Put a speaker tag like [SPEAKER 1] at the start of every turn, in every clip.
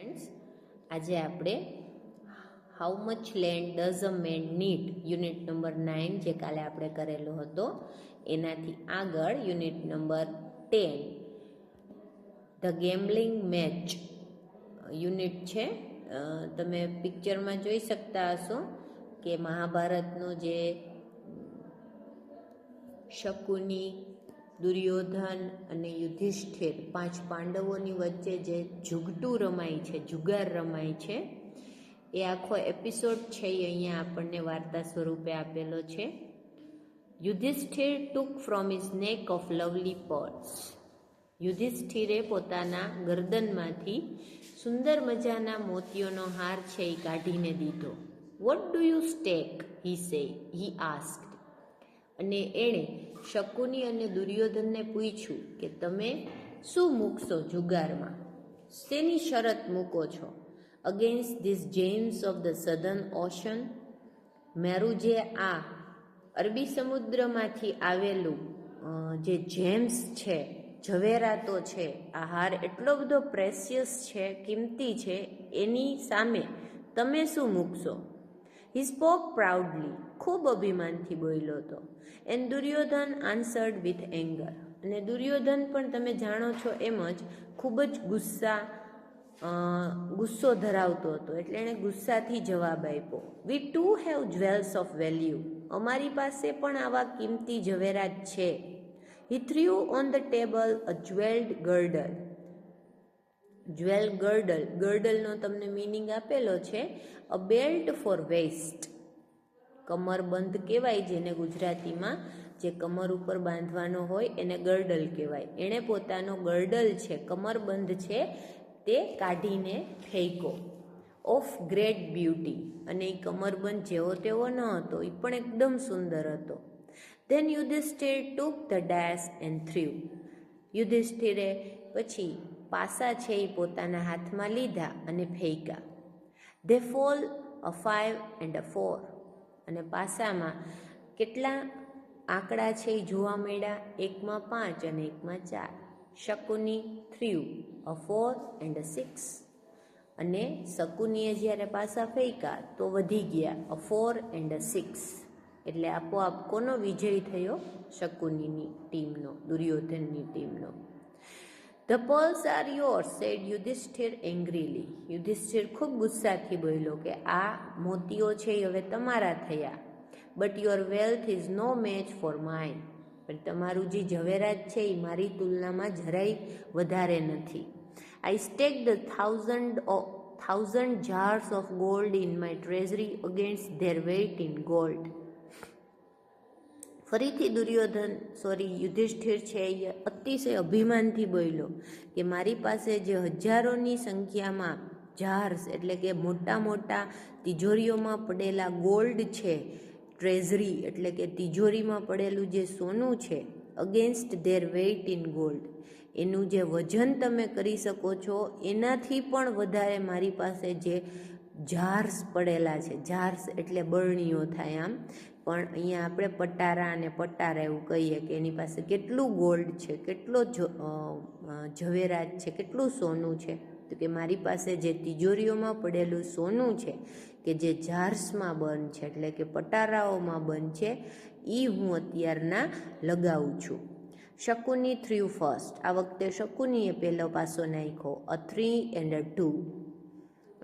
[SPEAKER 1] Friends, આજે આપણે how much land does a man need unit number 9 જે કાલે આપણે કરેલો હતો એનાથી આગળ unit number 10 the gambling match unit છે. તમે પિક્ચરમાં જોઈ શકતા હશો કે મહાભારતનો જે શકુની, દુર્યોધન અને યુધિષ્ઠિર 5 પાંડવોની વચ્ચે જે જુગટું રમાય છે, જુગાર રમાય છે, એ આખો એપિસોડ છે એ અહીંયા આપણને વાર્તા સ્વરૂપે આપેલો છે. યુધિષ્ઠિર ટુક ફ્રોમ હિઝ નેક ઓફ લવલી પર્સ. યુધિષ્ઠિરે પોતાના ગરદનમાંથી સુંદર મજાના મોતીઓનો હાર છે એ કાઢીને દીધો. What do you stack? He asked. અને એણે શકુની અને દુર્યોધનને પૂછ્યું કે તમે શું મૂકશો જુગારમાં, શેની શરત મૂકો છો? Against this James of the southern ocean. મારું જે આ અરબી સમુદ્રમાંથી આવેલું જે જેમ્સ છે, ઝવેરાતો છે, આ હાર એટલો બધો પ્રેસિયસ છે, કિંમતી છે, એની સામે તમે શું મૂકશો? હી સ્પોક પ્રાઉડલી. ખૂબ અભિમાનથી બોલ્યો હતો. And Duryodhan answered with anger. અને દુર્યોધન પણ તમે જાણો છો એમ જ ખૂબ જ ગુસ્સો ધરાવતો હતો, એટલે એણે ગુસ્સાથી જવાબ આપ્યો. We too have jewels of value. અમારી પાસે પણ આવા કિંમતી ઝવેરાત છે. He threw on the table a jewelled girdle. Jewel girdle, ગર્ડલનો તમને મિનિંગ આપેલો છે અ બેલ્ટ ફોર વેસ્ટ. કમરબંધ કહેવાય, જેને ગુજરાતીમાં જે કમર ઉપર બાંધવાનો હોય એને ગર્ડલ કહેવાય. એણે પોતાનો ગર્ડલ છે, કમરબંધ છે, તે કાઢીને ફેંકો. Of great beauty. અને એ કમરબંધ જેવો તેવો ન હતો, એ પણ એકદમ સુંદર હતો. Then Yudhishthira took the dice and threw. યુધિષ્ઠિરે પછી પાસા છે એ પોતાના હાથમાં લીધા અને ફેંકા. They fell a 5 and a 4. અને પાસામાં કેટલા આંકડા છે એ જોવા મળ્યા, એકમાં 5 અને એકમાં 4. શકુની થ્રીવ અ 4 and a 6. અને શકુનીએ જ્યારે પાસા ફેંકા તો વધી ગયા અ 4 and a 6. એટલે આપોઆપ કોનો વિજય થયો? શકુનીની ટીમનો, દુર્યોધનની ટીમનો. The pearls are yours said Yudhishthira angrily. Yudhishthira ખૂબ ગુસ્સાથી બોલ્યો કે આ મોતીઓ છે એ હવે તમારા થયા. But your wealth is no match for mine. પણ તમારું જે ઝવેરાત છે એ મારી તુલનામાં જરાય વધારે નથી. I stake the 1,000 jars of gold in my treasury against their weight in gold. ફરીથી યુધિષ્ઠિર છે એ અતિશય અભિમાનથી બોલ્યો કે મારી પાસે જે હજારોની સંખ્યામાં જાર્સ એટલે કે મોટા મોટા તિજોરીઓમાં પડેલા ગોલ્ડ છે, ટ્રેઝરી એટલે કે તિજોરીમાં પડેલું જે સોનું છે, against their weight in gold, એનું જે વજન તમે કરી શકો છો એનાથી પણ વધારે મારી પાસે જે જાર્સ પડેલા છે, જાર્સ એટલે બરણીઓ થાય આમ, પણ અહીંયા આપણે પટારા અને પટારા એવું કહીએ કે એની પાસે કેટલું ગોલ્ડ છે, કેટલો ઝવેરાત છે, કેટલું સોનું છે. તો કે મારી પાસે જે તિજોરીઓમાં પડેલું સોનું છે કે જે જાર્સમાં બંધ છે એટલે કે પટારાઓમાં બંધ છે, એ હું અત્યારના લગાવું છું. શકુની થ્રીવ ફર્સ્ટ. આ વખતે શકુનીએ પહેલો પાસો નાખ્યો અ 3 and a 2.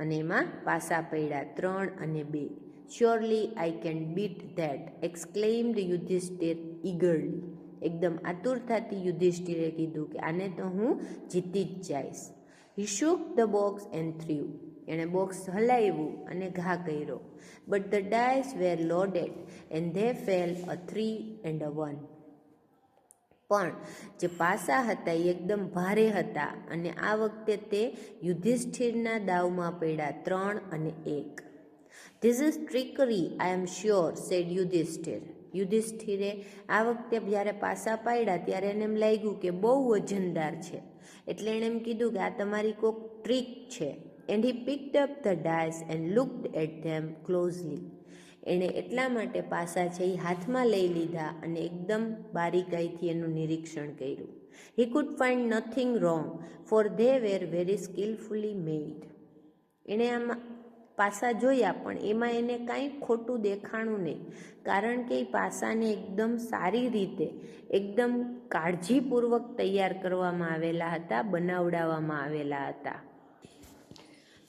[SPEAKER 1] અને એમાં પાસા પડ્યા 3 અને 2. Surely I can beat that exclaimed Yudhishthira eagerly. એકદમ આતુરતાથી યુધિષ્ઠિરે કીધું કે આને તો હું જીતી જ જઈશ. He shook the box and threw. એણે બોક્સ હલાવ્યું અને ઘા કર્યો. But the dice were loaded and they fell a 3 and a 1. પણ જે પાસા હતા એ એકદમ ભારે હતા અને આ વખતે તે યુધિષ્ઠિરના દાવમાં પડ્યા 3 અને 1. This is trickery I am sure said Yudhishthira. યુધિષ્ઠિરે આ વખતે જ્યારે પાસા પાડ્યા ત્યારે એને એમ લાગ્યું કે બહુ વજનદાર છે, એટલે એણે એમ કીધું કે આ તમારી કોઈક ટ્રીક છે. And he picked up the dice and looked at them closely. એણે એટલા માટે પાસા છે એ હાથમાં લઈ લીધા અને એકદમ બારીકાઈથી એનું નિરીક્ષણ કર્યું. He could find nothing wrong for they were very skilfully made. એણે આમાં પાસા જોયા પણ એમાં એને કાંઈ ખોટું દેખાણું નહીં, કારણ કે એ પાસાને એકદમ સારી રીતે એકદમ કાળજીપૂર્વક તૈયાર કરવામાં આવેલા હતા, બનાવડાવવામાં આવેલા હતા.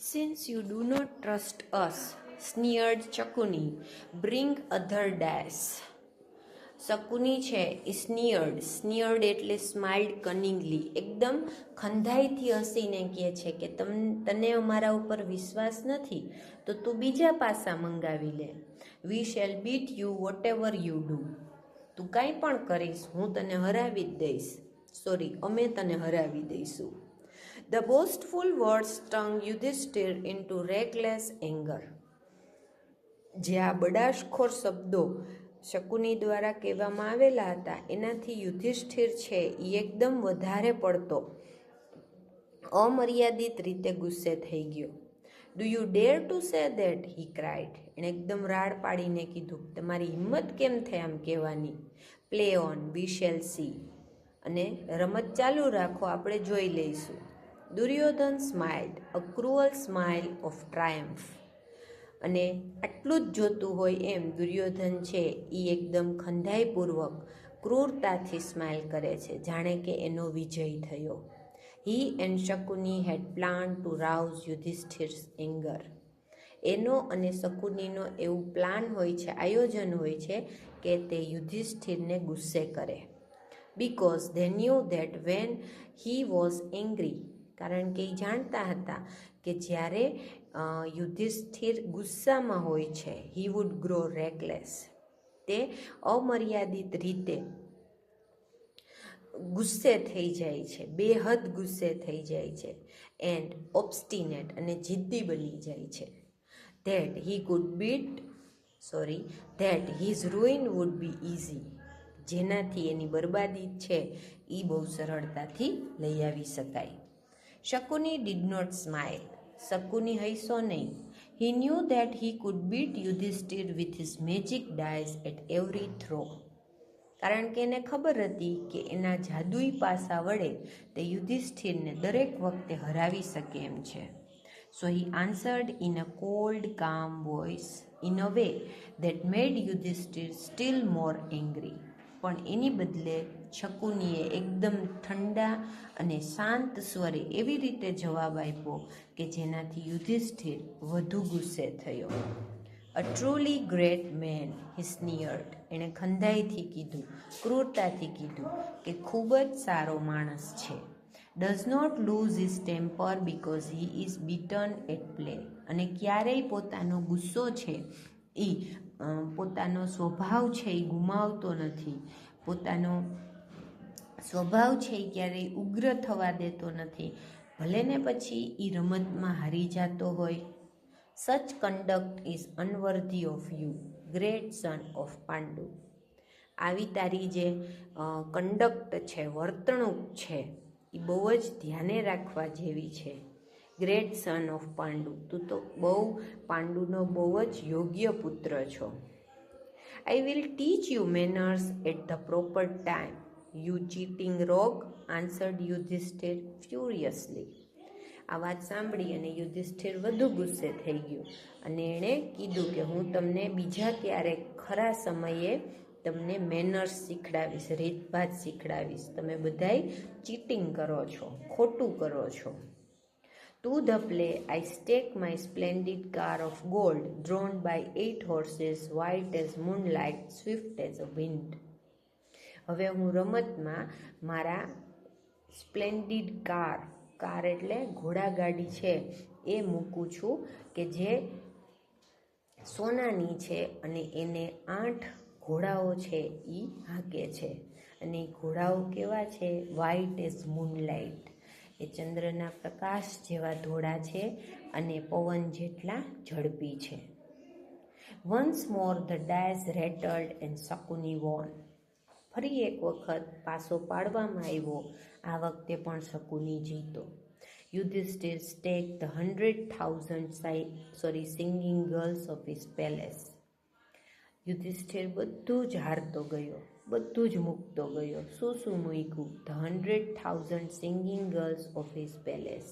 [SPEAKER 1] Since you do not trust us, sneered Shakuni, bring other dice. Shakuni છે એ સ્નિયર્ડ એટલે સ્માઇલ્ડ કનિંગલી, એકદમ ખંધાઈથી હસીને કહે છે કે તને અમારા ઉપર વિશ્વાસ નથી તો તું બીજા પાસા મંગાવી લે. We shall bit you what ever you do. તું કાંઈ પણ કરીશ હું તને હરાવી જ દઈશ. અમે તને હરાવી દઈશું. The boastful words stung Yudhishthira into reckless anger. જે આ બડાશખોર શબ્દો શકુની દ્વારા કહેવામાં આવેલા હતા એનાથી યુધિષ્ઠિર છે એ એકદમ વધારે પડતો અમર્યાદિત રીતે ગુસ્સે થઈ ગયો. Do you dare to say that, he cried. એણે એકદમ રાડ પાડીને કીધું, તમારી હિંમત કેમ થાય આમ કહેવાની. Play on, we shall see. અને રમત ચાલુ રાખો, આપણે જોઈ લઈશું. Duryodhana smiled, a cruel smile of triumph. અને આટલું જ જોતું હોય એમ દુર્યોધન છે એ એકદમ ખંધાઈપૂર્વક ક્રૂરતાથી સ્માઇલ કરે છે, જાણે કે એનો વિજય થયો. He and Shakuni had plan to rouse Yudhishthira's anger. એનો અને શકુનીનો એવું પ્લાન હોય છે, આયોજન હોય છે કે તે યુધિષ્ઠિરને ગુસ્સે કરે. Because they knew that when he was angry. કારણ કે એ જાણતા હતા કે જ્યારે યુધિષ્ઠિર ગુસ્સામાં હોય છે, હી વુડ ગ્રો રેકલેસ. તે અમર્યાદિત રીતે ગુસ્સે થઈ જાય છે, બેહદ ગુસ્સે થઈ જાય છે. એન્ડ ઓબ્સ્ટિનેટ અને જિદ્દી બની જાય છે. That his ruin would be easy. જેનાથી એની બરબાદી છે એ બહુ સરળતાથી લઈ આવી શકાય. Shakuni did not smile. Shakuni હૈસો નહીં. He knew that he could beat Yudhishthira with his magic dice at every throw. કારણ કે એને ખબર હતી કે એના જાદુઈ પાસા વડે તે યુધિષ્ઠિરને દરેક વખતે હરાવી શકે એમ છે. So he answered in a cold calm voice in a way that made Yudhishthira still more angry. પણ એની બદલે શકુનીએ એકદમ ઠંડા અને શાંત સ્વરે એવી રીતે જવાબ આપ્યો કે જેનાથી યુધિષ્ઠિર વધુ ગુસ્સે થયો. અ ટ્રુલી ગ્રેટ મેન, હી સ્નિયર્ડ. એણે ખંધાઈથી કીધું, ક્રૂરતાથી કીધું કે ખૂબ જ સારો માણસ છે. Does not lose his temper because he is beaten at play. અને ક્યારેય પોતાનો ગુસ્સો છે એ પોતાનો સ્વભાવ છે એ ગુમાવતો નથી. પોતાનો સ્વભાવ છે એ ક્યારેય ઉગ્ર થવા દેતો નથી, ભલે ને પછી એ રમતમાં હારી જતો હોય. Such conduct is unworthy of you, great son of Pandu. આવી તારી જે કંડક્ટ છે, વર્તણૂક છે એ બહુ જ ધ્યાને રાખવા જેવી છે. ગ્રેટ સન ઓફ પાંડુ, તું તો પાંડુનો બહુ જ યોગ્ય પુત્ર છો. I will teach you manners at the proper time, you cheating rogue, answered Yudhishthira furiously. આ વાત સાંભળી અને યુધિષ્ઠિર વધુ ગુસ્સે થઈ ગયું અને એણે કીધું કે હું તમને બીજા ક્યારેક ખરા સમયે તમને મેનર્સ શીખડાવીશ, રીતભાત શીખડાવીશ. તમે બધાય ચીટિંગ કરો છો, ખોટું કરો છો. To the play I stake my splendid car of gold, drawn by 8 horses, white as moonlight, swift as a wind. હવે હું રમતમાં મારા સ્પ્લેન્ડિડ કાર એટલે ઘોડાગાડી છે એ મૂકું છું કે જે સોનાની છે અને એને 8 ઘોડાઓ છે એ હાંકે છે. અને એ ઘોડાઓ કેવા છે? વ્હાઇટ એઝ મૂનલાઇટ, એ ચંદ્રના પ્રકાશ જેવા ધોળા છે અને પવન જેટલા ઝડપી છે. Once more the dice rattled and Shakuni won. ફરી એક વખત પાસો પાડવામાં આવ્યો, આ વખતે પણ શકુની જીતો. Yudhishthira stake the 100,000 singing girls of his palace. Yudhishthira બધું જ હારતો ગયો, બધું જ મૂકતો ગયો. શું મૂક્યું? The 100,000 singing girls of his palace.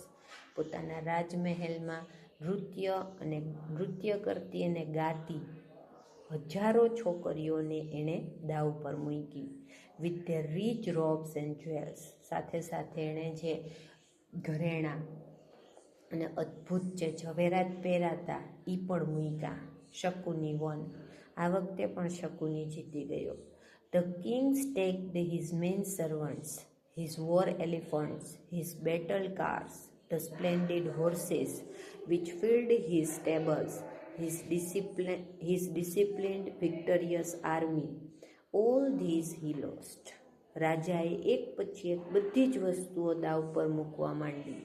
[SPEAKER 1] પોતાના રાજમહેલમાં નૃત્ય કરતી અને ગાતી હજારો છોકરીઓને એણે દાવ પર મૂકી. With their rich robes and jewels, સાથે સાથે એણે જે ઘરેણાં અને અદ્ભુત જે ઝવેરાત પહેરાતા એ પણ મૂક્યા. શકુની વન, આ વખતે પણ શકુની જીતી ગયો. The king staked his men servants, his war elephants, his battle cars, the splendid horses which filled his stables, his disciplined victorious army, all these he lost. રાજાએ એક પછી એક બધી જ વસ્તુઓ દાવ પર મૂકવા માંડી.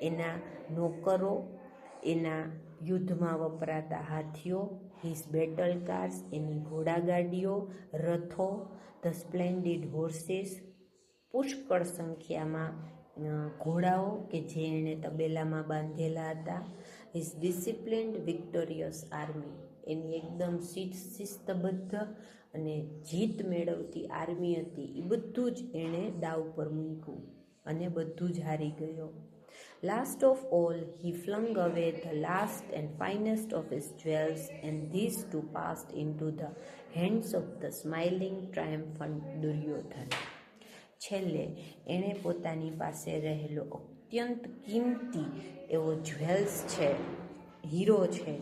[SPEAKER 1] એના નોકરો, એના યુદ્ધમાં વપરાતા હાથીઓ, હિઝ બેટલ કાર્સ, એની ઘોડાગાડીઓ, રથો, ધ સ્પ્લેન્ડિડ હોર્सेस, પુષ્કળ સંખ્યામાં ઘોડાઓ કે જે એણે તબેલામાં બાંધેલા હતા. હિઝ ડિસિપ્લિન્ડ વિક્ટોરિયસ આર્મી, એની એકદમ શિસ્તબદ્ધ અને જીત મેળવતી આર્મી હતી. એ બધું જ એણે દાવ પર મૂક્યું અને બધું જ હારી ગયો. Last of all, he flung away the last and finest of his jewels, and these too passed into the hands of the smiling, triumphant Duryodhan. છેલ્લે એણે પોતાની પાસે રહેલો અત્યંત કિંમતી એવો જ્વેલ્સ છે, હીરો છે,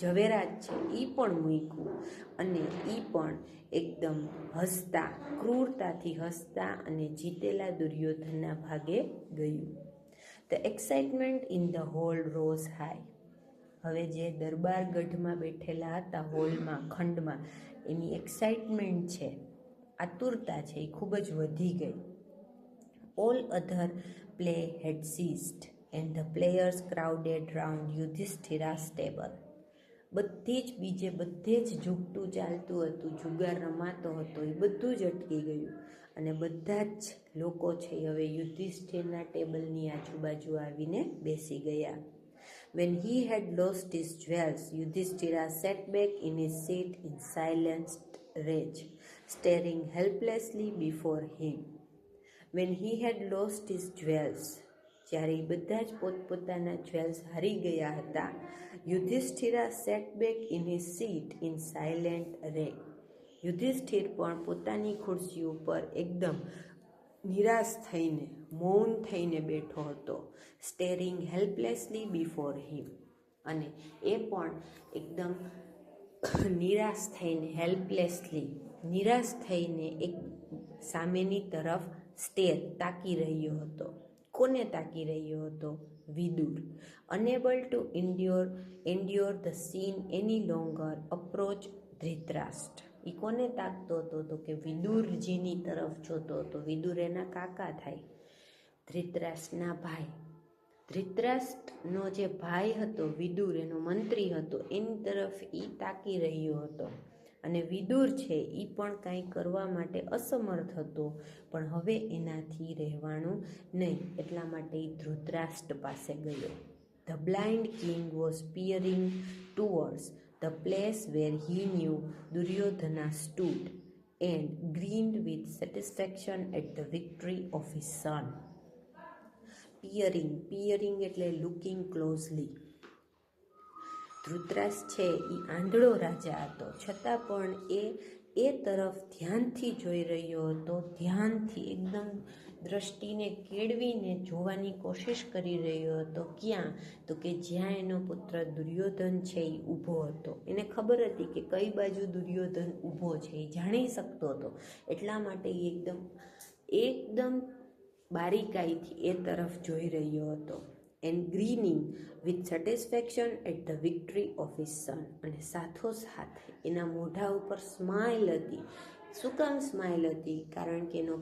[SPEAKER 1] ઝવેરાત છે, એ પણ મૂક્યું અને એ પણ એકદમ હસતા, ક્રૂરતાથી હસતા અને જીતેલા દુર્યોધનના ભાગે ગયું. The excitement in the hall rose high. હવે જે દરબાર ગઢમાં બેઠેલા હતા હોલમાં, ખંડમાં, એની એક્સાઇટમેન્ટ છે, આતુરતા છે, એ ખૂબ જ વધી ગઈ. All other play had ceased and the players crowded round Yudhishthira's table. બધે જ ઝૂકતું ચાલતું હતું, જુગાર રમાતો હતો, એ બધું જ અટકી ગયું અને બધા જ લોકો છે હવે યુધિષ્ઠિરના ટેબલની આજુબાજુ આવીને બેસી ગયા. When he had lost his jewels, Yudhishthira sat back in his seat in silenced rage, staring helplessly before him. When he had lost his jewels, જ્યારે બધા જ પોતપોતાના જ્વેલ્સ હારી ગયા હતા, Yudhishthira sat back in his seat in silent rage. Yudhishthira પણ પોતાની ખુરશી ઉપર એકદમ નિરાશ થઈને, મૌન થઈને બેઠો હતો. સ્ટેરિંગ હેલ્પલેસલી બિફોર હિમ, અને એ પણ એકદમ નિરાશ થઈને, નિરાશ થઈને એક સામેની તરફ તાકી રહ્યો હતો. કોને તાકી રહ્યો હતો? Vidura. Unable to endure the scene any longer, approach Dhritarashtra. એ કોને તાકતો હતો? તો કે વિદુરજીની તરફ જોતો હતો. વિદુર એના કાકા થાય, ધૃતરાષ્ટ્રના ભાઈ. ધૃતરાષ્ટ્રનો જે ભાઈ હતો વિદુર, એનો મંત્રી હતો, એની તરફ એ તાકી રહ્યો હતો. અને વિદુર છે એ પણ કાંઈ કરવા માટે અસમર્થ હતો, પણ હવે એનાથી રહેવાનું નહીં, એટલા માટે એ ધૃતરાષ્ટ્ર પાસે ગયો. The blind king was peering towards the place where he knew Duryodhana stood, and grinned with satisfaction at the victory of his son. Peering એટલે looking closely. ધૃતરાષ્ટ્ર છે એ આંધળો રાજા હતો, છતાં પણ એ તરફ ધ્યાનથી જોઈ રહ્યો હતો. ધ્યાનથી એકદમ દ્રષ્ટિને કેળવીને જોવાની કોશિશ કરી રહ્યો હતો. ક્યાં? તો કે જ્યાં એનો પુત્ર દુર્યોધન છે એ ઊભો હતો. એને ખબર હતી કે કઈ બાજુ દુર્યોધન ઊભો છે, એ જાણી શકતો હતો. એટલા માટે એ એકદમ બારીકાઈથી એ તરફ જોઈ રહ્યો હતો. And grinning with satisfaction at the victory of his son. અને સાથોસાથ એના મોઢા ઉપર સ્માઇલ હતી. શું કામ સ્માઇલ હતી? કારણ કે એનો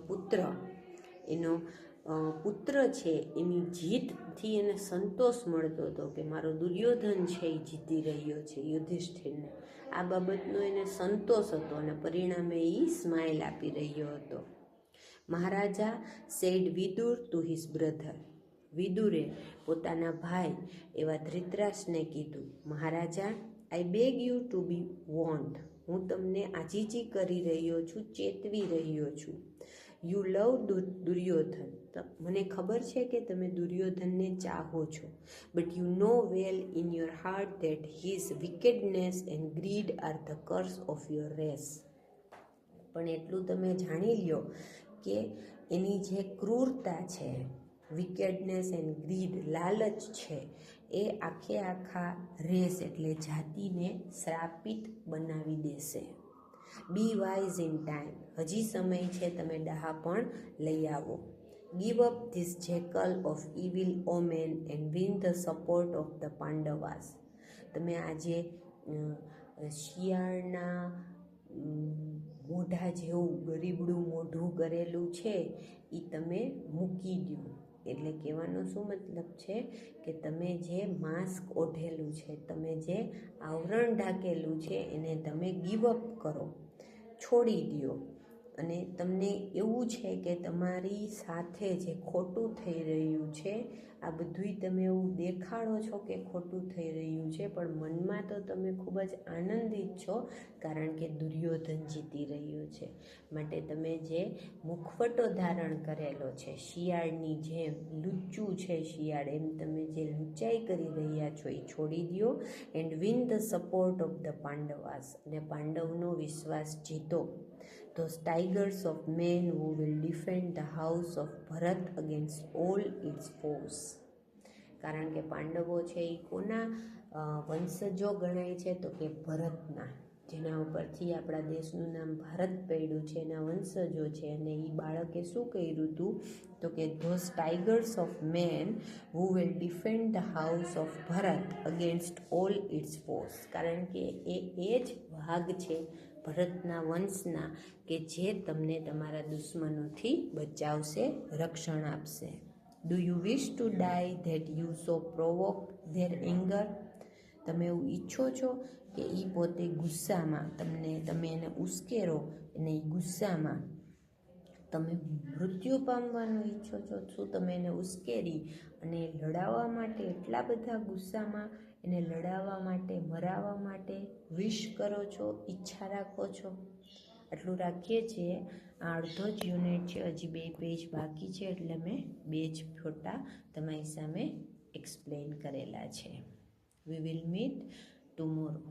[SPEAKER 1] પુત્ર છે એની જીતથી એને સંતોષ મળતો હતો કે મારો દુર્યોધન છે એ જીતી રહ્યો છે યુધિષ્ઠિરને. આ બાબતનો એને સંતોષ હતો અને પરિણામે એ સ્માઇલ આપી રહ્યો હતો. Maharaja said Vidura to his brother. વિદુરે પોતાના ભાઈ એવા ધૃતરાષ્ટ્રને કીધું, maharaja, I beg you to be warned. હું તમને આજીજી કરી રહ્યો છું, ચેતવી રહ્યો છું. You love Duryodhana. મને ખબર છે કે તમે દુર્યોધનને ચાહો છો, but you know well in your heart that his wickedness and greed are the curse of your race. પણ એટલું તમે જાણી લ્યો કે એની જે ક્રૂરતા છે, વિકેડનેસ એન્ડ ગ્રીડ, લાલચ છે, એ આખા રેસ એટલે જાતિને શ્રાપિત બનાવી દેશે. Be wise in time. હજી સમય છે, તમે ડહાપણ લઈ આવો. Give up this jackal of evil omen and win the support of the Pandavas. તમે આજે શિયાળના મોઢા જેવું ગરીબડું મોઢું કરેલું છે એ તમે મૂકી દો. એટલે કહેવાનો શું મતલબ છે કે તમે જે માસ્ક ઓઢેલું છે, તમે જે આવરણ ઢાંકેલું છે એને તમે ગીવ અપ કરો, છોડી દો. અને તમને એવું છે કે તમારી સાથે જે ખોટું થઈ રહ્યું છે, આ બધુંય તમે એવું દેખાડો છો કે ખોટું થઈ રહ્યું છે, પણ મનમાં તો તમે ખૂબ જ આનંદિત છો, કારણ કે દુર્યોધન જીતી રહ્યો છે. માટે તમે જે મુખવટો ધારણ કરેલો છે, શિયાળની જેમ લુચ્ચું છે શિયાળ, એમ તમે જે લુચ્ચાઈ કરી રહ્યા છો એ છોડી દો. And win the support of the Pandavas. અને પાંડવનો વિશ્વાસ જીતો. Those tigers of men who will defend the house of Bharat against all its foes. કારણ કે પાંડવો છે એ કોના વંશજો ગણાય છે? તો કે ભરતના, જેના ઉપરથી આપણા દેશનું નામ ભારત પડ્યું છે, એના વંશજો છે. અને એ બાળકે શું કર્યું હતું? તો કે those tigers of men who will defend the house of Bharat against all its force. કારણ કે એ જ વાઘ છે ભરતના વંશના કે જે તમને તમારા દુશ્મનોથી બચાવશે, રક્ષણ આપશે. Do you wish to die that you so provoke their anger. તમે એવું ઈચ્છો છો કે એ પોતે ગુસ્સામાં તમે એને ઉશ્કેરો અને એ ગુસ્સામાં તમે મૃત્યુ પામવાનું ઈચ્છો છો? શું તમે એને ઉશ્કેરી અને લડાવવા માટે એટલા બધા ગુસ્સામાં એને લડાવવા માટે, મરાવવા માટે વિશ કરો છો, ઈચ્છા રાખો છો? આટલું રાખીએ છીએ. આ અડધો જ યુનિટ છે, હજી 2 પેજ બાકી છે, એટલે મેં 2 જ ફોટા તમારી સામે એક્સપ્લેન કરેલા છે. We will meet tomorrow.